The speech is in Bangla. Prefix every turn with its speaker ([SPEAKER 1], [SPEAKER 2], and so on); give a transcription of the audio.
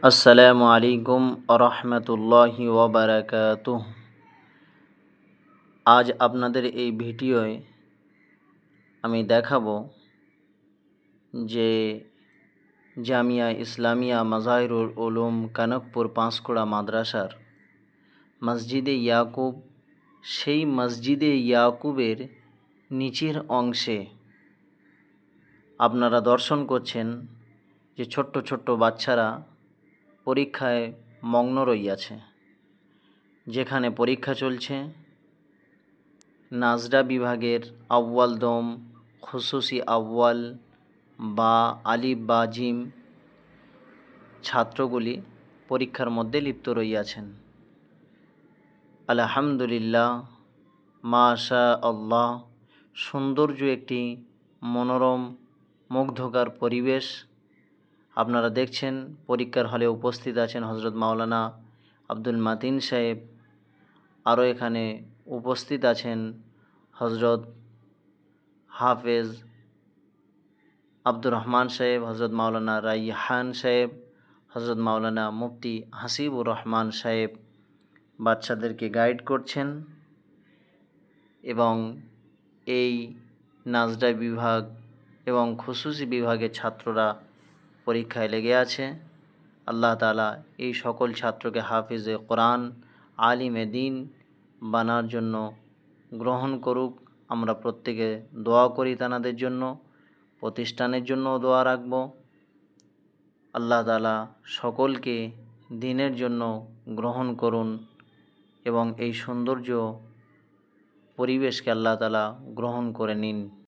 [SPEAKER 1] আসসালামু আলাইকুম আরহামতুল্লাহি ওয়াবারাকাতুহ। আজ আপনাদের এই ভিডিওয় আমি দেখাবো যে জামিয়া ইসলামিয়া মাজাহিরুল উলুম কানকপুর পাঁশকুড়া মাদ্রাসার মসজিদে ইয়াকুব, সেই মসজিদে ইয়াকুবের নিচের অংশে আপনারা দর্শন করছেন যে ছোট্ট ছোট্ট বাচ্চারা পরীক্ষায় মগ্ন রইয়াছে। যেখানে পরীক্ষা চলছে নাজরা বিভাগের আউয়াল দম, খুসুসি আউয়াল বা আলিফ বা জিম ছাত্রগুলি পরীক্ষার মধ্যে লিপ্ত রইয়াছেন। আলহামদুলিল্লাহ, মাশা আল্লাহ, সৌন্দর্য একটি মনোরম মুগ্ধকর পরিবেশ আপনারা দেখছেন। পরীক্ষার হলে উপস্থিত আছেন হজরত মাওলানা আব্দুল মাতিন সাহেব, আরও এখানে উপস্থিত আছেন হজরত হাফেজ আব্দুর রহমান সাহেব, হজরত মাওলানা রাইহান সাহেব, হজরত মাওলানা মুফতি হাসিবুর রহমান সাহেব বাচ্চাদেরকে গাইড করছেন। এবং এই নাজরা বিভাগ এবং খুসুসি বিভাগের ছাত্ররা পরীক্ষায় লেগে আছে। আল্লাহ তাআলা এই সকল ছাত্রকে হাফিজে কোরআন, আলিমে দিন বানার জন্য গ্রহণ করুক। আমরা প্রত্যেকে দোয়া করি তাদের জন্য, প্রতিষ্ঠানের জন্য দোয়া রাখব। আল্লাহ তাআলা সকলকে দিনের জন্য গ্রহণ করুন এবং এই সৌন্দর্য পরিবেশকে আল্লাহ তাআলা গ্রহণ করে নিন।